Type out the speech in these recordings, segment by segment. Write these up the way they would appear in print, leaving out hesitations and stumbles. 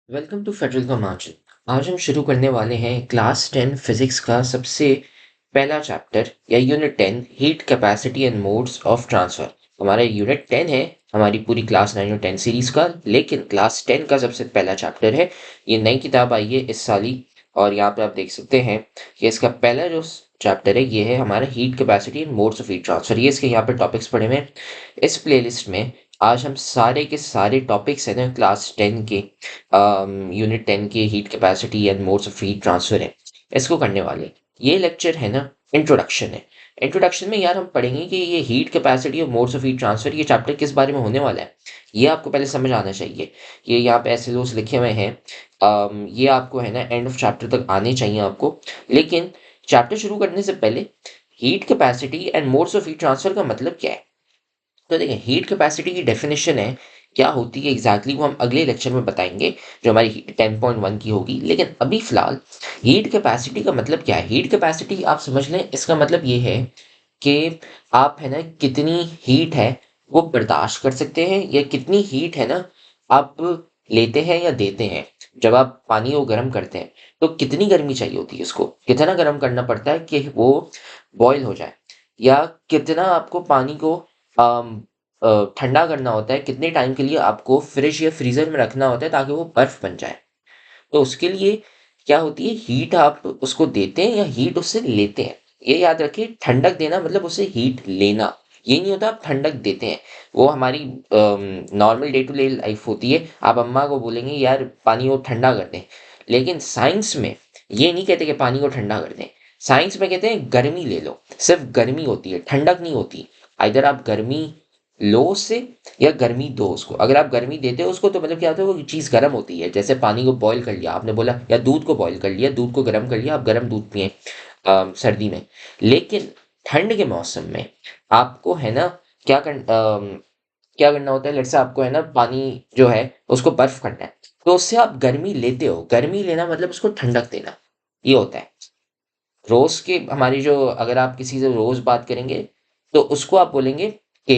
Welcome to federal का margin. आज हम शुरू करने वाले हैं क्लास 10 फिजिक्स का सबसे पहला चैप्टर या unit 10 heat capacity and modes of transfer. हमारा यूनिट 10 है हमारी पूरी क्लास 9 और 10 सीरीज का, लेकिन क्लास 10 का सबसे पहला चैप्टर है। ये नई किताब आई है इस साल ही, और यहाँ पे आप देख सकते हैं कि इसका पहला जो चैप्टर है ये है हमारा heat capacity and modes of heat transfer. ये इसके यहाँ पे टॉपिक्स पढ़े हुए हैं। इस प्लेलिस्ट में आज हम सारे के सारे टॉपिक्स हैं ना क्लास 10 के, यूनिट 10 के heat capacity and modes of heat transfer है, इसको करने वाले। ये लेक्चर है ना इंट्रोडक्शन है। इंट्रोडक्शन में यार हम पढ़ेंगे कि ये हीट कैपेसिटी और मोड्स ऑफ हीट ट्रांसफर ये चैप्टर किस बारे में होने वाला है, ये आपको पहले समझ आना चाहिए। ये यहाँ पे ऐसे लोग लिखे हुए हैं, ये आपको है ना एंड ऑफ चैप्टर तक आने चाहिए आपको। लेकिन चैप्टर शुरू करने से पहले heat capacity and modes of heat transfer का मतलब क्या है। तो देखिए, हीट कैपेसिटी की डेफिनेशन है, क्या होती है एग्जैक्टली वो हम अगले लेक्चर में बताएंगे जो हमारी 10.1 की होगी। लेकिन अभी फिलहाल हीट कैपेसिटी का मतलब क्या है। हीट कैपेसिटी आप समझ लें, इसका मतलब ये है कि आप है ना कितनी हीट है वो बर्दाश्त कर सकते हैं, या कितनी हीट है ना आप लेते हैं या देते हैं। जब आप पानी को गर्म करते हैं तो कितनी गर्मी चाहिए होती है, उसको कितना गर्म करना पड़ता है कि वो बॉयल हो जाए, या कितना आपको पानी को ठंडा करना होता है, कितने टाइम के लिए आपको फ्रिज या फ्रीजर में रखना होता है ताकि वो बर्फ बन जाए। तो उसके लिए क्या होती है, हीट आप उसको देते हैं या हीट उससे लेते हैं। ये याद रखिए, ठंडक देना मतलब उससे हीट लेना, ये नहीं होता आप ठंडक देते हैं। वो हमारी normal day to day life होती है, आप अम्मा को बोलेंगे यार पानी को ठंडा कर दें। लेकिन साइंस में ये नहीं कहते कि पानी को ठंडा कर दें। साइंस में कहते हैं गर्मी ले लो, सिर्फ गर्मी होती है, ठंडक नहीं होती। इधर आप गर्मी लो उससे या गर्मी दो उसको। अगर आप गर्मी देते हो उसको तो मतलब क्या होता है, वो चीज़ गर्म होती है। जैसे पानी को बॉईल कर लिया आपने बोला, या दूध को बॉईल कर लिया, दूध को गर्म कर लिया, आप गर्म दूध पिए सर्दी में। लेकिन ठंड के मौसम में आपको है ना क्या करना होता है। लेट्स से आपको है ना पानी जो है उसको बर्फ करना है, तो उससे आप गर्मी लेते हो। गर्मी लेना मतलब उसको ठंडक देना, ये होता है। रोज के हमारी जो, अगर आप किसी से रोज बात करेंगे तो उसको आप बोलेंगे कि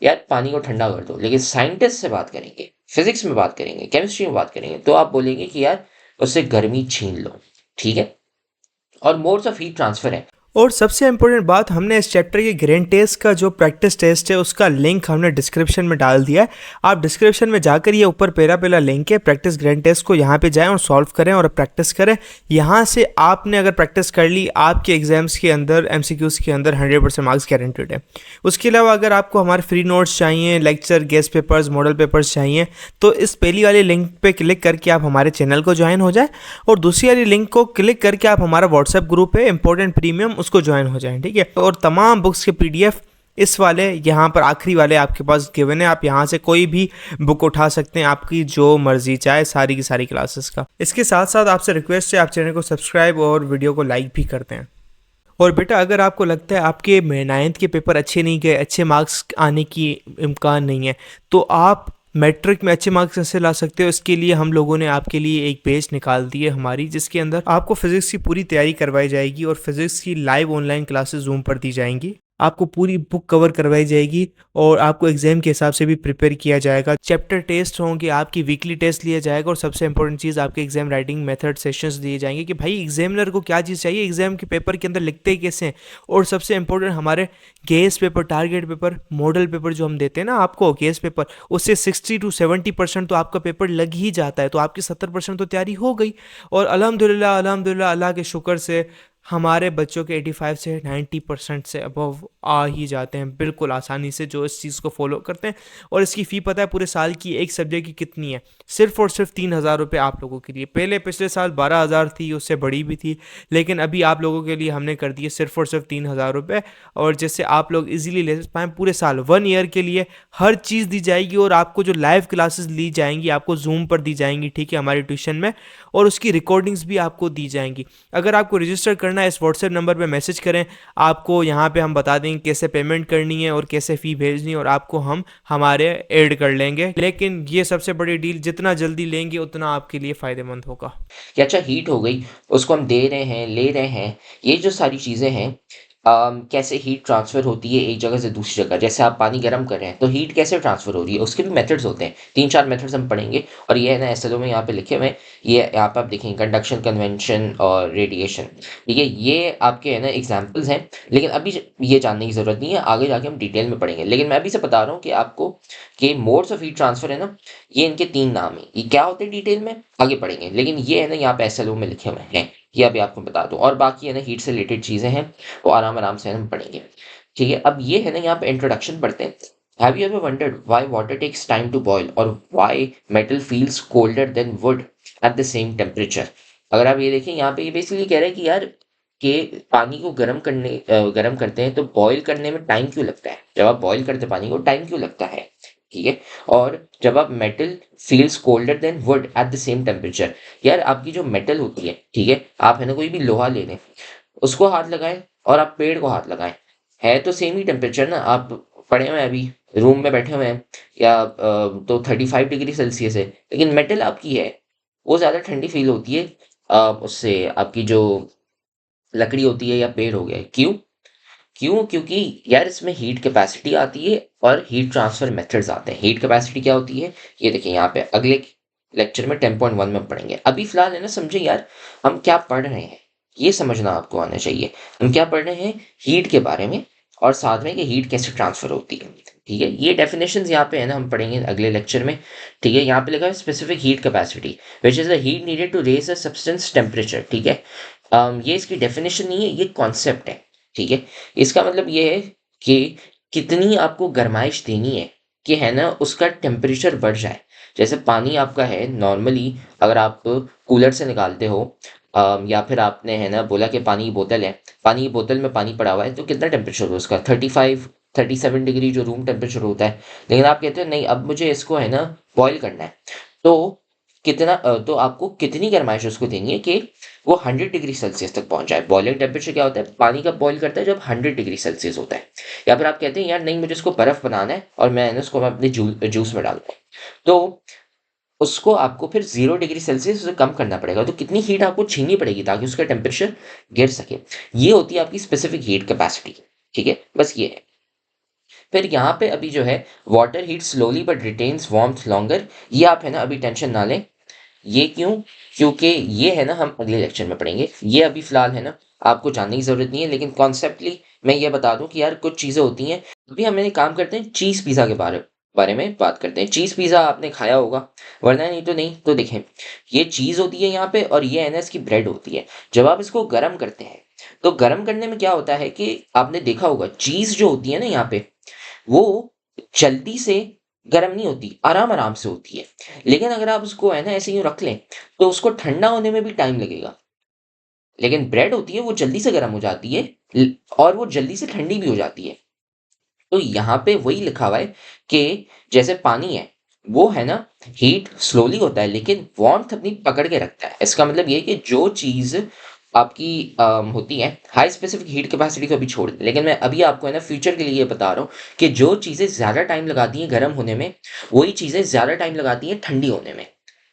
यार पानी को ठंडा कर दो। लेकिन साइंटिस्ट से बात करेंगे, फिजिक्स में बात करेंगे, केमिस्ट्री में बात करेंगे, तो आप बोलेंगे कि यार उससे गर्मी छीन लो। ठीक है। और मोड्स ऑफ हीट ट्रांसफर है। और सबसे इम्पोर्टेंट बात, हमने इस चैप्टर के ग्रैंड टेस्ट का जो प्रैक्टिस टेस्ट है उसका लिंक हमने डिस्क्रिप्शन में डाल दिया है। आप डिस्क्रिप्शन में जाकर ये ऊपर पहला लिंक है प्रैक्टिस ग्रैंड टेस्ट को, यहाँ पे जाएं और सॉल्व करें और प्रैक्टिस करें। यहाँ से आपने अगर प्रैक्टिस कर ली, आपके एग्जाम्स के अंदर MCQs के अंदर 100% मार्क्स गारंटेड है। उसके अलावा अगर आपको हमारे फ्री नोट्स चाहिए, lecture, guest papers, model papers चाहिए, तो इस पहली वाली लिंक पे क्लिक करके आप हमारे चैनल को ज्वाइन हो जाए, और दूसरी वाली लिंक को क्लिक करके आप हमारा व्हाट्सएप ग्रुप है इंपॉर्टेंट प्रीमियम, उसको ज्वाइन हो जाएं। ठीक है। और तमाम बुक्स के PDF इस वाले यहाँ पर आखिरी वाले आपके पास गिवन है। आप यहाँ से कोई भी बुक उठा सकते हैं, आपकी जो मर्जी चाहे, सारी की सारी क्लासेस का। इसके साथ साथ आपसे रिक्वेस्ट है, आप चैनल को सब्सक्राइब और वीडियो को लाइक भी करते हैं। और बेटा, अगर आपको लगता है आपके 9th के पेपर अच्छे नहीं गए, अच्छे मार्क्स आने की इम्कान नहीं है, तो आप मैट्रिक में अच्छे मार्क्स कैसे ला सकते हो, इसके लिए हम लोगों ने आपके लिए एक पेज निकाल दी है हमारी, जिसके अंदर आपको फिजिक्स की पूरी तैयारी करवाई जाएगी और फिजिक्स की लाइव ऑनलाइन क्लासेस जूम पर दी जाएंगी। आपको पूरी बुक कवर करवाई जाएगी और आपको एग्जाम के हिसाब से भी प्रिपेयर किया जाएगा। चैप्टर टेस्ट होंगे, आपकी वीकली टेस्ट लिया जाएगा, और सबसे इंपॉर्टेंट चीज़ आपके एग्जाम राइटिंग मेथड सेशंस दिए जाएंगे कि भाई एग्जामिनर को क्या चीज़ चाहिए, एग्जाम के पेपर के अंदर लिखते कैसे हैं। और सबसे इंपॉर्टेंट, हमारे guess paper, target paper, model paper जो हम देते हैं ना आपको, गेस पेपर, उससे 60 to 70% तो आपका पेपर लग ही जाता है, तो आपकी 70% तो तैयारी हो गई। और अल्हम्दुलिल्लाह अल्हम्दुलिल्लाह अल्लाह के शुक्र से हमारे बच्चों के 85 से 90% से अबव आ ही जाते हैं बिल्कुल आसानी से, जो इस चीज़ को फॉलो करते हैं। और इसकी फ़ी पता है पूरे साल की एक सब्जेक्ट की कितनी है? सिर्फ और सिर्फ 3,000 रुपये आप लोगों के लिए। पहले पिछले साल 12,000 थी, उससे बड़ी भी थी, लेकिन अभी आप लोगों के लिए हमने कर दी है सिर्फ और सिर्फ 3,000 रुपये। और जिससे आप लोग इजीली ले पाएँ, पूरे साल 1 ईयर के लिए हर चीज़ दी जाएगी। और आपको जो लाइव क्लासेस ली जाएंगी आपको जूम पर दी जाएंगी, ठीक है, हमारी ट्यूशन में, और उसकी रिकॉर्डिंग्स भी आपको दी जाएंगी। अगर आपको रजिस्टर करना है, इस व्हाट्सएप नंबर पे मैसेज करें, आपको यहाँ पे हम बता देंगे कैसे पेमेंट करनी है और कैसे फ़ी भेजनी है, और आपको हम हमारे ऐड कर लेंगे। लेकिन ये सबसे बड़ी डील, जितना जल्दी लेंगे उतना आपके लिए फ़ायदेमंद होगा। कि अच्छा हीट हो गई, उसको हम दे रहे हैं, ले रहे हैं, ये जो सारी चीज़ें हैं, कैसे हीट ट्रांसफर होती है एक जगह से दूसरी जगह। जैसे आप पानी गर्म कर रहे हैं तो हीट कैसे ट्रांसफर हो रही है, उसके भी मेथड्स होते हैं, 3-4 मेथड्स हम पढ़ेंगे। और ये है ना एसएलओ में यहाँ पे लिखे हुए हैं। ये यहाँ पे आप देखेंगे कंडक्शन, कन्वेंशन और रेडिएशन। ठीक है, ये आपके है ना एग्जाम्पल्स हैं, लेकिन अभी ये जानने की जरूरत नहीं है, आगे जाके हम डिटेल में पढ़ेंगे। लेकिन मैं अभी से बता रहा हूँ कि आपको कि मोड्स ऑफ हीट ट्रांसफर है ना, ये इनके 3 नाम है। ये क्या होते हैं डिटेल में आगे पढ़ेंगे, लेकिन ये है ना यहाँ पे एसएलओ में लिखे हुए हैं, ये अभी आपको बता दूं। और बाकी है ना हीट से रिलेटेड चीजें हैं, वो आराम आराम से हम पढ़ेंगे। ठीक है, अब ये है ना यहाँ पे इंट्रोडक्शन पढ़ते हैं। Have you ever wondered why water takes time to boil और why metal feels colder than wood at the same temperature. अगर आप ये देखें यहाँ पे, ये बेसिकली कह रहा है कि यार कि पानी को गर्म करते हैं तो बॉईल करने में टाइम क्यों लगता है। जब आप बॉईल करते हैं पानी को, टाइम क्यों लगता है। ठीक है, और जब आप metal feels colder than wood at the same temperature, यार आपकी जो मेटल होती है, ठीक है, आप है ना कोई भी लोहा ले लें, उसको हाथ लगाएं और आप पेड़ को हाथ लगाएं, है तो सेम ही टेम्परेचर ना। आप पड़े हुए हैं अभी रूम में बैठे हुए हैं, या तो 35 डिग्री सेल्सियस है, लेकिन मेटल आपकी है वो ज़्यादा ठंडी फील होती है उससे आपकी जो लकड़ी होती है या पेड़ हो गया। क्यों? क्योंकि यार इसमें हीट कैपेसिटी आती है और हीट ट्रांसफर मेथड्स आते हैं। हीट कैपेसिटी क्या होती है, ये देखिए यहाँ पे अगले लेक्चर में 10.1 में पढ़ेंगे। अभी फिलहाल है ना समझे यार हम क्या पढ़ रहे हैं, ये समझना आपको आना चाहिए। हम क्या पढ़ रहे हैं, हीट के बारे में, और साथ में कि हीट कैसे ट्रांसफर होती है। ठीक है, ये डेफिनेशंस यहाँ पे है ना हम पढ़ेंगे अगले लेक्चर में। ठीक है, यहाँ पे लिखा है specific heat capacity which is the heat needed to raise a substance temperature. ठीक है, ये इसकी डेफिनेशन नहीं है, ये कॉन्सेप्ट है। ठीक है, इसका मतलब ये है कि कितनी आपको गर्माइश देनी है कि है ना उसका टेम्परेचर बढ़ जाए। जैसे पानी आपका है नॉर्मली, अगर आप कूलर से निकालते हो, या फिर आपने है ना बोला कि पानी की बोतल है, पानी की बोतल में पानी पड़ा हुआ है, तो कितना टेम्परेचर हो उसका 35-37 डिग्री जो रूम टेम्परेचर होता है। लेकिन आप कहते हो नहीं अब मुझे इसको है ना बॉईल करना है, तो तो आपको कितनी गर्माइश उसको देनी है कि वो 100 डिग्री सेल्सियस तक पहुंच जाए। बॉइलिंग टेम्परेचर क्या होता है, पानी कब बॉईल करता है, जब 100 डिग्री सेल्सियस होता है। या फिर आप कहते हैं यार नहीं मुझे इसको बर्फ बनाना है और मैं उसको अपने जूस में डालूंगा, तो उसको आपको फिर 0 डिग्री सेल्सियस उसे कम करना पड़ेगा। तो कितनी हीट आपको छीननी पड़ेगी ताकि उसका टेम्परेचर गिर सके। ये होती है आपकी स्पेसिफिक हीट कैपेसिटी। ठीक है, बस ये है। फिर यहाँ पे अभी जो है water heat slowly but retains warmth longer, ये आप है ना अभी टेंशन ना लें। ये क्यों? क्योंकि ये है ना हम अगले लेक्चर में पढ़ेंगे। ये अभी फिलहाल है ना आपको जानने की जरूरत नहीं है, लेकिन कॉन्सेप्टली मैं ये बता दूं कि यार कुछ चीजें होती हैं। अभी हम एक काम करते हैं, चीज पिज्जा के बारे बारे में बात करते हैं। चीज पिज्जा आपने खाया होगा, वरना नहीं तो नहीं तो देखें, ये चीज होती है यहाँ पे और ये है ना इसकी ब्रेड होती है। जब आप इसको गर्म करते हैं तो गर्म करने में क्या होता है कि आपने देखा होगा चीज जो होती है ना यहाँ पे, वो जल्दी से गर्म नहीं होती, आराम आराम से होती है। लेकिन अगर आप उसको है ना ऐसे यूं रख लें तो उसको ठंडा होने में भी टाइम लगेगा। लेकिन ब्रेड होती है वो जल्दी से गर्म हो जाती है, और वो जल्दी से ठंडी भी हो जाती है। तो यहाँ पे वही लिखा हुआ है कि जैसे पानी है वो है ना हीट स्लोली होता है लेकिन वार्मथ अपनी पकड़ के रखता है। इसका मतलब ये है कि जो चीज आपकी होती है हाई स्पेसिफिक हीट कैपेसिटी को अभी छोड़ दें, लेकिन मैं अभी आपको है ना फ्यूचर के लिए ये बता रहा हूँ कि जो चीज़ें ज़्यादा टाइम लगाती हैं गर्म होने में, वही चीज़ें ज़्यादा टाइम लगाती हैं ठंडी होने में।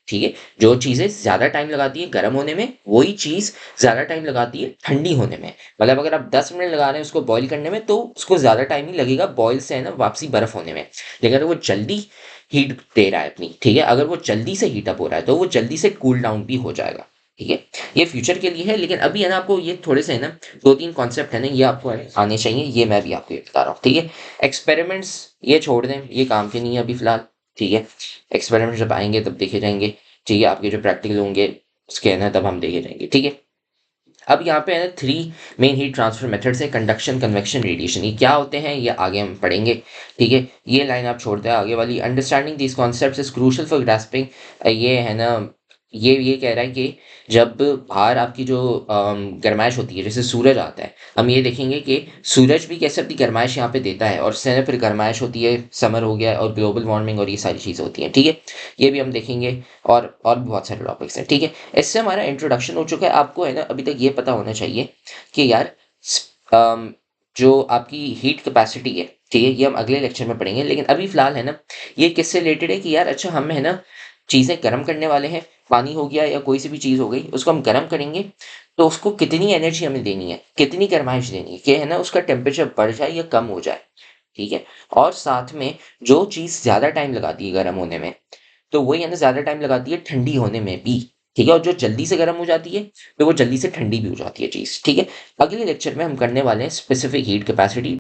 ठीक है, जो चीज़ें ज़्यादा टाइम लगाती है गर्म होने में, वही चीज़ ज़्यादा टाइम लगाती है ठंडी होने में। मतलब अगर आप 10 मिनट लगा रहे हैं उसको बॉईल करने में, तो उसको ज़्यादा टाइम ही लगेगा बॉईल से है ना वापसी बर्फ होने में। लेकिन अगर वो जल्दी हीट दे रहा है अपनी, ठीक है, अगर वो जल्दी से हीट अप हो रहा है तो वो जल्दी से कूल डाउन भी हो जाएगा। ठीक है, ये फ्यूचर के लिए है, लेकिन अभी है ना आपको ये थोड़े से है ना 2-3 कॉन्सेप्ट है ना ये आपको आने चाहिए। ये मैं भी आपको ये बता रहा हूँ। ठीक है, एक्सपेरिमेंट्स ये छोड़ दें, ये काम के नहीं है अभी फिलहाल। ठीक है, एक्सपेरिमेंट जब आएंगे तब देखे जाएंगे। ठीक है, आपके जो प्रैक्टिकल होंगे उसके है ना तब हम देखे जाएंगे। ठीक है, अब यहाँ पे है ना 3 मेन हीट ट्रांसफर मेथड्स है, कंडक्शन, कन्वेक्शन, रेडिएशन। ये क्या होते हैं ये आगे हम पढ़ेंगे। ठीक है, ये लाइन आप छोड़ते हैं आगे वाली, understanding this concepts is crucial for grasping. ये है ना ये कह रहा है कि जब बाहर आपकी जो गर्माइश होती है, जैसे सूरज आता है, हम ये देखेंगे कि सूरज भी कैसे अपनी गर्माइश यहाँ पे देता है, और उससे ना फिर गर्माइश होती है, समर हो गया और ग्लोबल वार्मिंग और ये सारी चीज़ें होती हैं। ठीक है, ये भी हम देखेंगे, और भी बहुत सारे टॉपिक्स हैं। ठीक है, इससे हमारा इंट्रोडक्शन हो चुका है। आपको है ना अभी तक ये पता होना चाहिए कि यार जो आपकी हीट कैपेसिटी है, ठीक है, ये हम अगले लेक्चर में पढ़ेंगे। लेकिन अभी फिलहाल है ना ये किससे रिलेटेड है कि यार अच्छा हम है ना चीज़ें गर्म करने वाले हैं, पानी हो गया या कोई सी भी चीज़ हो गई, उसको हम गर्म करेंगे तो उसको कितनी एनर्जी हमें देनी है, कितनी गर्माइश देनी है कि है ना उसका टेम्परेचर बढ़ जाए या कम हो जाए, ठीक है? और साथ में जो चीज़ ज़्यादा टाइम लगाती है गर्म होने में, तो वही है ना ज़्यादा टाइम लगाती है ठंडी होने में भी, ठीक है? और जो जल्दी से गर्म हो जाती है, तो वो जल्दी से ठंडी भी हो जाती है चीज़, ठीक है? अगले लेक्चर में हम करने वाले हैं स्पेसिफिक हीट कैपेसिटी